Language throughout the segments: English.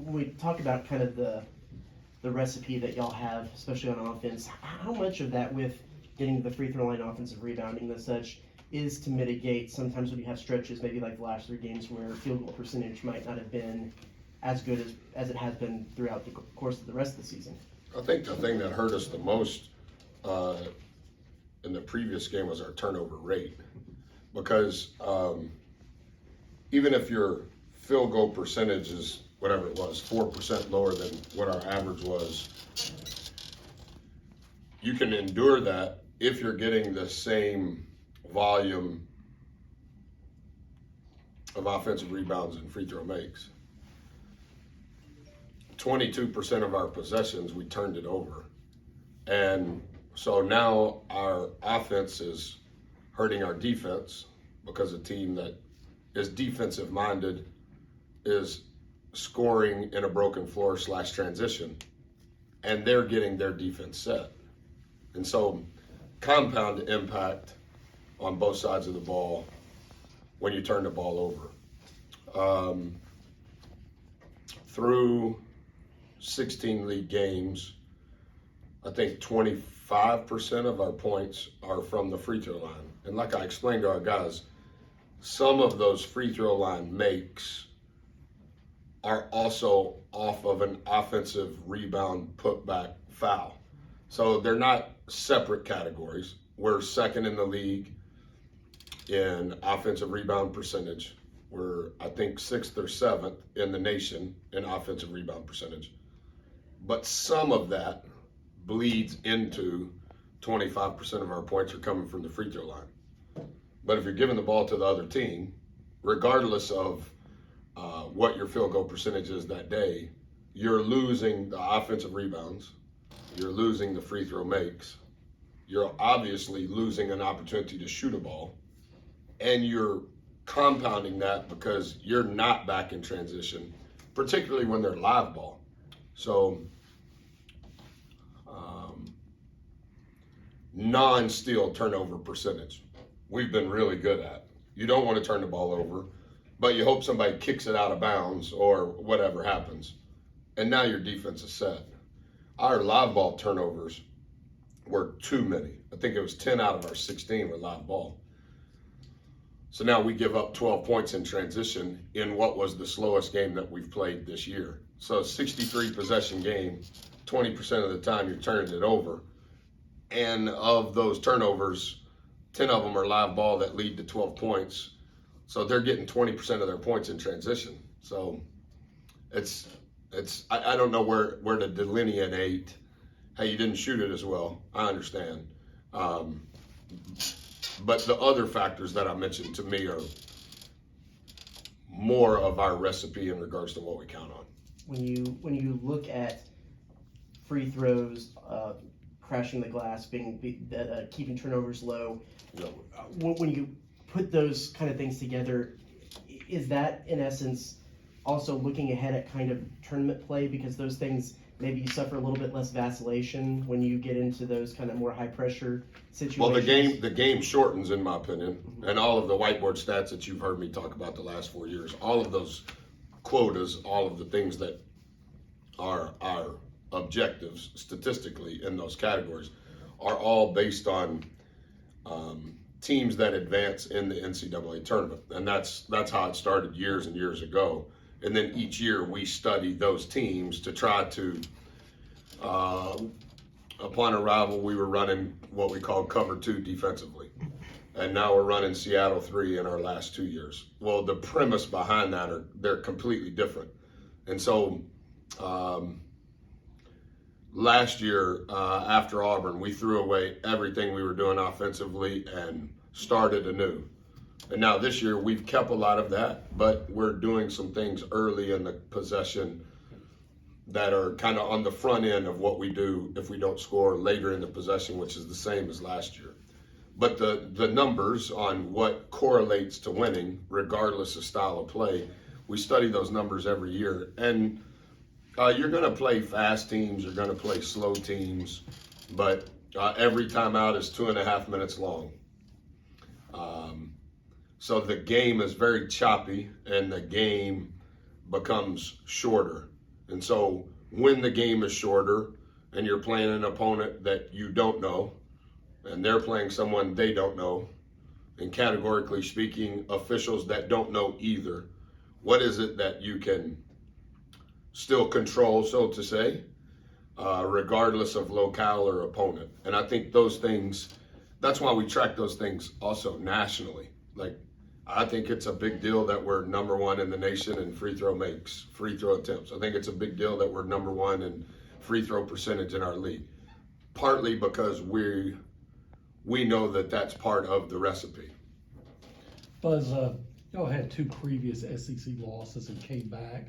when we talk about kind of the recipe that y'all have, especially on offense, how much of that with getting to the free throw line, offensive rebounding and such, is to mitigate sometimes when you have stretches, maybe like the last 3 games where field goal percentage might not have been as good as it has been throughout the course of the rest of the season? I think the thing that hurt us the most in the previous game was our turnover rate, because even if your field goal percentage is whatever it was, 4% lower than what our average was, you can endure that if you're getting the same volume of offensive rebounds and free throw makes. 22% of our possessions, we turned it over. And so now our offense is hurting our defense, because a team that is defensive minded is scoring in a broken floor / transition, and they're getting their defense set. And so compound impact on both sides of the ball when you turn the ball over. Through 16 league games, I think 25% of our points are from the free throw line. And like I explained to our guys, some of those free throw line makes are also off of an offensive rebound putback foul. So they're not separate categories. We're second in the league in offensive rebound percentage. We're, I think, 6th or 7th in the nation in offensive rebound percentage. But some of that bleeds into 25% of our points are coming from the free throw line. But if you're giving the ball to the other team, regardless of what your field goal percentage is that day, you're losing the offensive rebounds, you're losing the free throw makes, you're obviously losing an opportunity to shoot a ball, and you're compounding that because you're not back in transition, particularly when they're live ball. So non-steal turnover percentage, we've been really good at. You don't want to turn the ball over, but you hope somebody kicks it out of bounds or whatever happens. And now your defense is set. Our live ball turnovers were too many. I think it was 10 out of our 16 were live ball. So now we give up 12 points in transition in what was the slowest game that we've played this year. So 63 possession game, 20% of the time you're turning it over. And of those turnovers, 10 of them are live ball that lead to 12 points. So they're getting 20% of their points in transition. So I don't know where to delineate, hey, you didn't shoot it as well. I understand. But the other factors that I mentioned to me are more of our recipe in regards to what we count on. When you look at free throws, crashing the glass, keeping turnovers low, when you put those kind of things together, is that in essence also looking ahead at kind of tournament play, because those things maybe you suffer a little bit less vacillation when you get into those kind of more high pressure situations? Well, the game shortens, in my opinion, and all of the whiteboard stats that you've heard me talk about the last 4 years, all of those quotas, all of the things that are our objectives statistically in those categories are all based on teams that advance in the NCAA tournament. And that's how it started years and years ago. And then each year we study those teams to try to, upon arrival, we were running what we call cover 2 defensively. And now we're running Seattle 3 in our last 2 years. Well, the premise behind that they're completely different. And so last year after Auburn, we threw away everything we were doing offensively and started anew. And now this year we've kept a lot of that, but we're doing some things early in the possession that are kind of on the front end of what we do if we don't score later in the possession, which is the same as last year. But the numbers on what correlates to winning, regardless of style of play, we study those numbers every year. And you're going to play fast teams, you're going to play slow teams, but every timeout is 2.5 minutes long. So the game is very choppy and the game becomes shorter. And so when the game is shorter and you're playing an opponent that you don't know, and they're playing someone they don't know, and categorically speaking, officials that don't know either, what is it that you can still control, so to say, regardless of locale or opponent? And I think those things, that's why we track those things also nationally. Like, I think it's a big deal that we're number one in the nation in free throw makes, free throw attempts. I think it's a big deal that we're number one in free throw percentage in our league. Partly because we know that that's part of the recipe. Buzz, y'all had 2 previous SEC losses and came back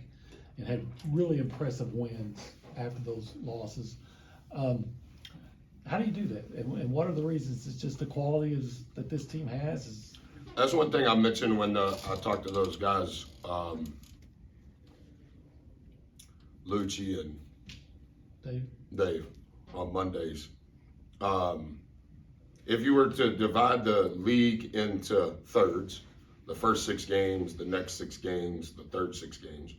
and had really impressive wins after those losses. How do you do that? And what are the reasons? It's just the quality that this team has? That's one thing I mentioned when I talked to those guys, Lucci and Dave on Mondays. If you were to divide the league into thirds, the first 6 games, the next 6 games, the third 6 games,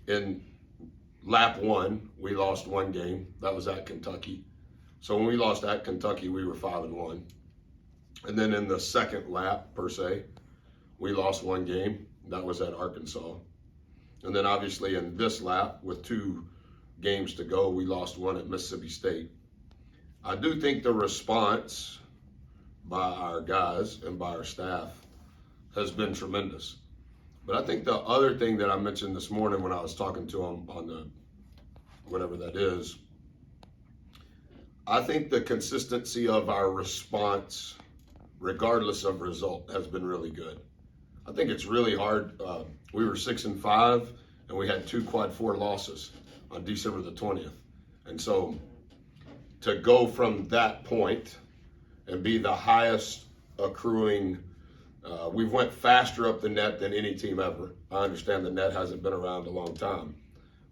in lap 1, we lost 1 game. That was at Kentucky. So when we lost at Kentucky, we were 5-1. And then in the second lap, per se, we lost 1 game. That was at Arkansas. And then obviously in this lap, with 2 games to go, we lost 1 at Mississippi State. I do think the response by our guys and by our staff has been tremendous. But I think the other thing that I mentioned this morning when I was talking to them on the, whatever that is, I think the consistency of our response, regardless of result, has been really good. I think it's really hard. We were 6-5, and we had 2 quad 4 losses on December the 20th. And so to go from that point and be the highest accruing, we've went faster up the net than any team ever. I understand the net hasn't been around a long time,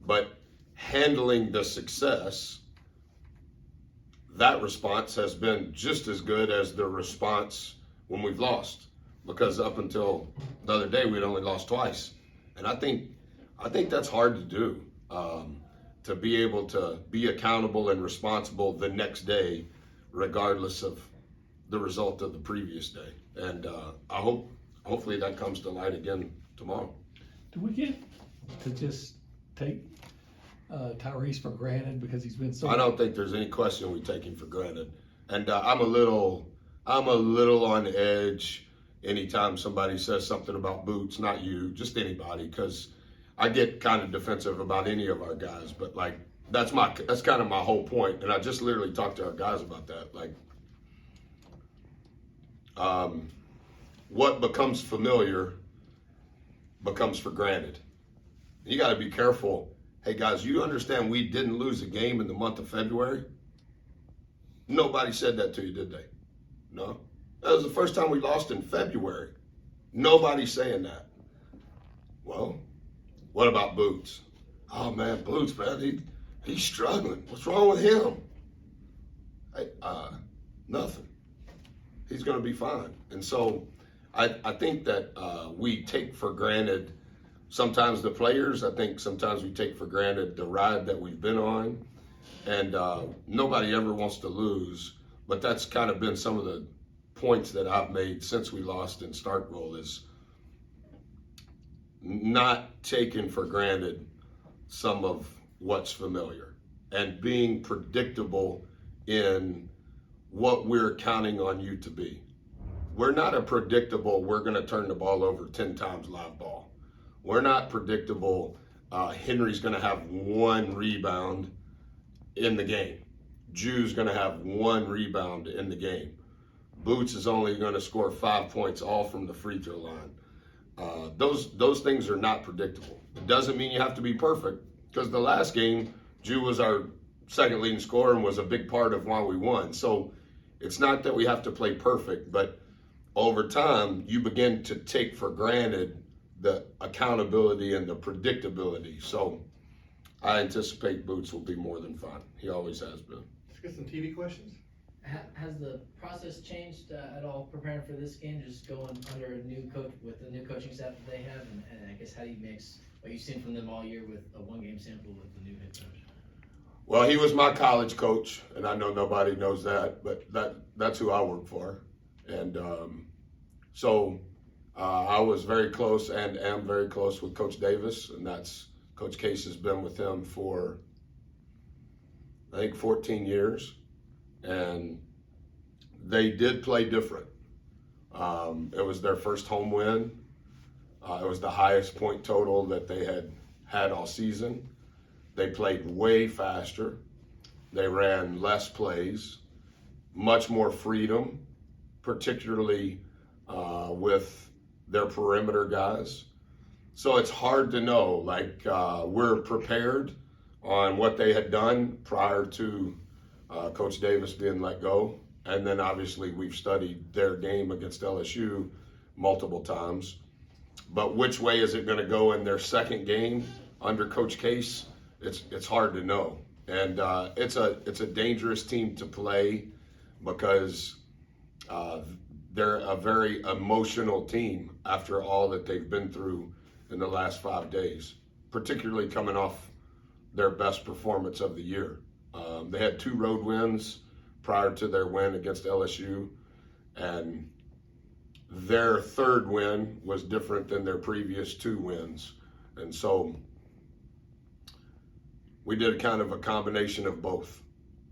but handling the success, that response has been just as good as the response when we've lost, because up until the other day, we'd only lost twice. And I think that's hard to do, to be able to be accountable and responsible the next day, regardless of the result of the previous day. And hopefully that comes to light again tomorrow. Do we get to just take Tyrese for granted because he's been so? I don't think there's any question we take him for granted. And I'm a little on edge anytime somebody says something about Boots, not you, just anybody, because I get kind of defensive about any of our guys. But like, that's kind of my whole point. And I just literally talked to our guys about that. Like, what becomes familiar becomes for granted. You got to be careful. Hey guys, you understand we didn't lose a game in the month of February? Nobody said that to you, did they? No. That was the first time we lost in February. Nobody's saying that. Well, what about Boots? Oh man, Boots, man, he's struggling. What's wrong with him? Hey, nothing. He's going to be fine. And so I think that we take for granted sometimes the players. I think sometimes we take for granted the ride that we've been on. And nobody ever wants to lose. But that's kind of been some of the points that I've made since we lost in Starkville, is not taking for granted some of what's familiar and being predictable in what we're counting on you to be. We're not a predictable, we're going to turn the ball over 10 times live ball. We're not predictable, Henry's going to have 1 rebound in the game. Jew's going to have 1 rebound in the game. Boots is only going to score 5 points all from the free throw line. Those things are not predictable. It doesn't mean you have to be perfect, because the last game, Jew was our second leading scorer and was a big part of why we won. So it's not that we have to play perfect, but over time, you begin to take for granted the accountability and the predictability. So I anticipate Boots will be more than fine. He always has been. Let's get some TV questions. Has the process changed at all preparing for this game, just going under a new coach with the new coaching staff that they have, and I guess how do you mix what you've seen from them all year with a one-game sample with the new head coach? Well, he was my college coach, and I know nobody knows that, but that's who I work for. And so I was very close and am very close with Coach Davis, and that's Coach Case has been with him for, I think, 14 years. And they did play different. It was their first home win. It was the highest point total that they had all season. They played way faster. They ran less plays, much more freedom, particularly with their perimeter guys. So it's hard to know. Like, we're prepared on what they had done prior to Coach Davis being let go. And then obviously we've studied their game against LSU multiple times. But which way is it going to go in their second game under Coach Case? It's hard to know. And it's a dangerous team to play because they're a very emotional team after all that they've been through in the last 5 days, particularly coming off their best performance of the year. They had 2 road wins prior to their win against LSU, and their third win was different than their previous 2 wins. And so we did kind of a combination of both,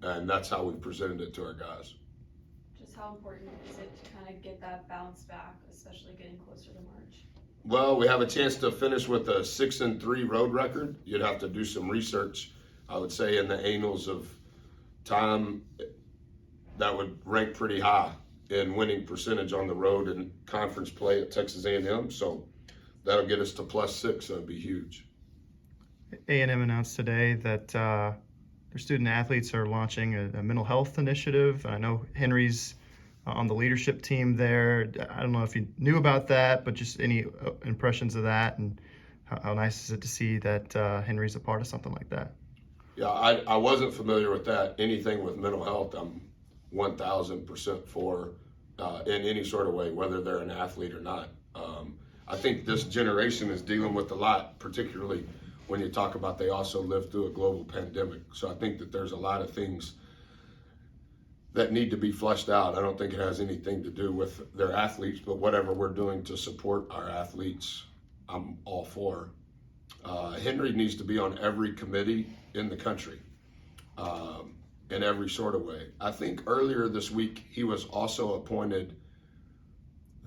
and that's how we presented it to our guys. Just how important is it to kind of get that bounce back, especially getting closer to March? Well, we have a chance to finish with a 6-3 road record. You'd have to do some research. I would say in the annals of time, that would rank pretty high in winning percentage on the road in conference play at Texas A&M. So that'll get us to +6. So it'd be huge. A&M announced today that their student athletes are launching a mental health initiative. I know Henry's on the leadership team there. I don't know if you knew about that, but just any impressions of that, and how nice is it to see that Henry's a part of something like that? Yeah, I wasn't familiar with that. Anything with mental health, I'm 1,000% for in any sort of way, whether they're an athlete or not. I think this generation is dealing with a lot, particularly when you talk about they also lived through a global pandemic. So I think that there's a lot of things that need to be flushed out. I don't think it has anything to do with their athletes, but whatever we're doing to support our athletes, I'm all for. Henry needs to be on every committee in the country in every sort of way. I think earlier this week, he was also appointed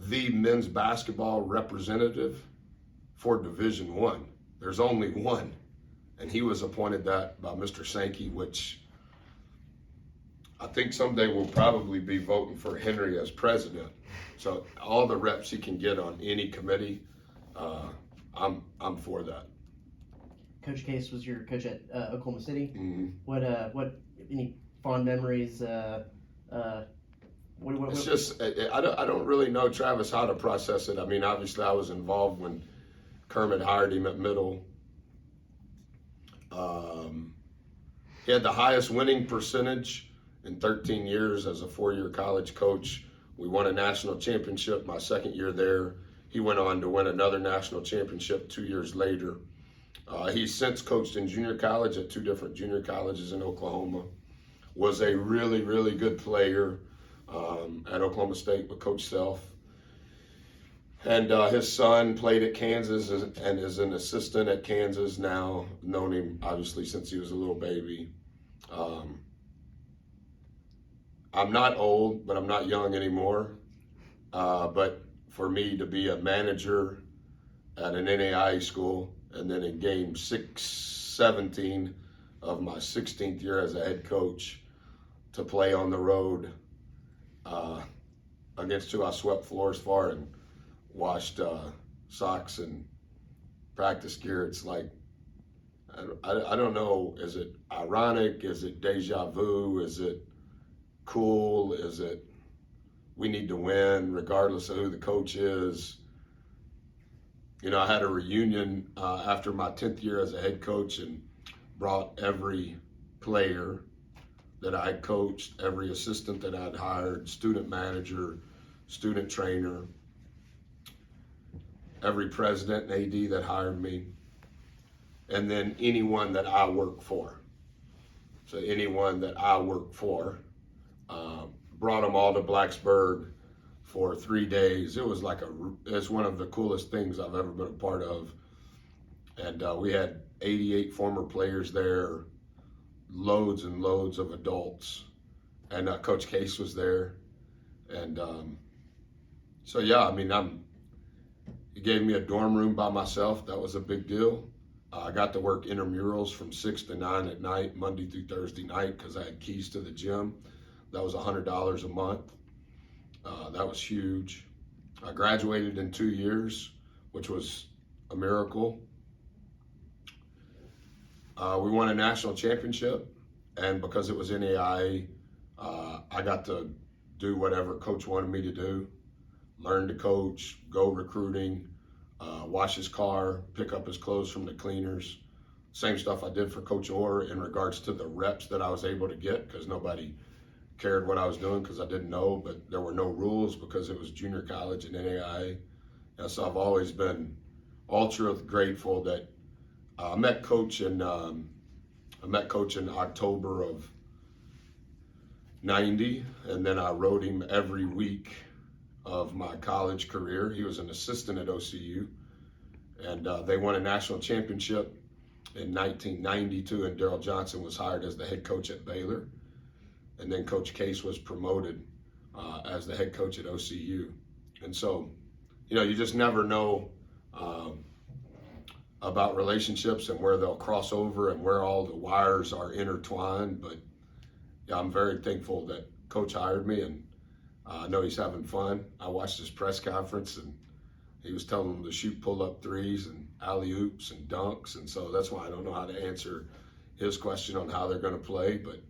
the men's basketball representative for Division I. There's only one, and he was appointed that by Mr. Sankey, which I think someday we'll probably be voting for Henry as president. So all the reps he can get on any committee, I'm for that. Coach Case was your coach at Oklahoma City. Mm-hmm. What any fond memories? It's just I don't really know, Travis, how to process it. I mean, obviously I was involved when Kermit hired him at middle. He had the highest winning percentage in 13 years as a 4-year college coach. We won a national championship my second year there. He went on to win another national championship 2 years later. He's since coached in junior college at 2 different junior colleges in Oklahoma. Was a really, really good player at Oklahoma State with Coach Self. And his son played at Kansas and is an assistant at Kansas now. Known him, obviously, since he was a little baby. I'm not old, but I'm not young anymore. But for me to be a manager at an NAIA school, and then in game 17 of my 16th year as a head coach, to play on the road against who I swept floors for and washed socks and practice gear, it's like, I don't know, is it ironic? Is it deja vu? Is it cool? Is it we need to win regardless of who the coach is? You know, I had a reunion after my 10th year as a head coach and brought every player that I had coached, every assistant that I'd hired, student manager, student trainer, every president and AD that hired me. and then anyone that I work for. So anyone that I work for, brought them all to Blacksburg for 3 days. It was it's one of the coolest things I've ever been a part of. And we had 88 former players there, loads and loads of adults, and Coach Case was there. And so yeah, I mean, he gave me a dorm room by myself. That was a big deal. I got to work intramurals from 6 to 9 at night, Monday through Thursday night, because I had keys to the gym. That was $100 a month. That was huge. I graduated in 2 years, which was a miracle. We won a national championship, and because it was NAIA, I got to do whatever Coach wanted me to do. Learn to coach, go recruiting, wash his car, pick up his clothes from the cleaners. Same stuff I did for Coach Orr in regards to the reps that I was able to get, because nobody cared what I was doing because I didn't know, but there were no rules because it was junior college and NAIA. And so I've always been ultra grateful that I met Coach in October of '90, and then I rode him every week of my college career. He was an assistant at OCU, and they won a national championship in 1992, and Daryl Johnson was hired as the head coach at Baylor. And then Coach Case was promoted as the head coach at OCU. And so, you just never know about relationships and where they'll cross over and where all the wires are intertwined. But yeah, I'm very thankful that Coach hired me, and I know he's having fun. I watched his press conference, and he was telling them to shoot pull-up threes and alley-oops and dunks. And so that's why I don't know how to answer his question on how they're going to play. But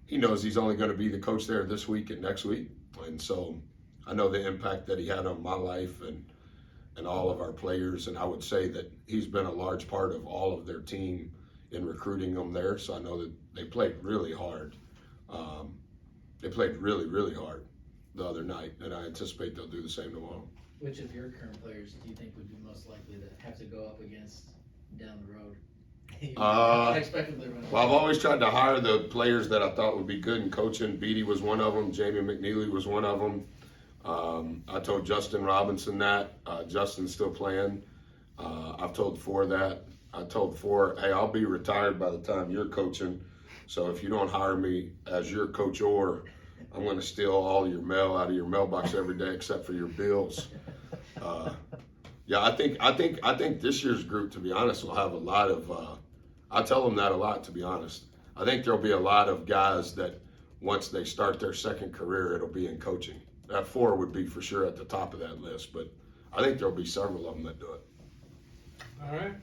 he knows he's only going to be the coach there this week and next week. And so I know the impact that he had on my life and all of our players. And I would say that he's been a large part of all of their team in recruiting them there. So I know that they played really hard. They played really, really hard the other night, and I anticipate they'll do the same tomorrow. Which of your current players do you think would be most likely to have to go up against down the road? Unexpectedly running. Well, I've always tried to hire the players that I thought would be good in coaching. Beatty was one of them. Jamie McNeely was one of them. I told Justin Robinson that. Justin's still playing. I've told Four that. I told Four, hey, I'll be retired by the time you're coaching. So if you don't hire me as your coach, or I'm going to steal all your mail out of your mailbox every day except for your bills. Yeah, I think this year's group, to be honest, will have a lot of. I tell them that a lot, to be honest. I think there'll be a lot of guys that once they start their second career, it'll be in coaching. That Four would be for sure at the top of that list, but I think there'll be several of them that do it. All right.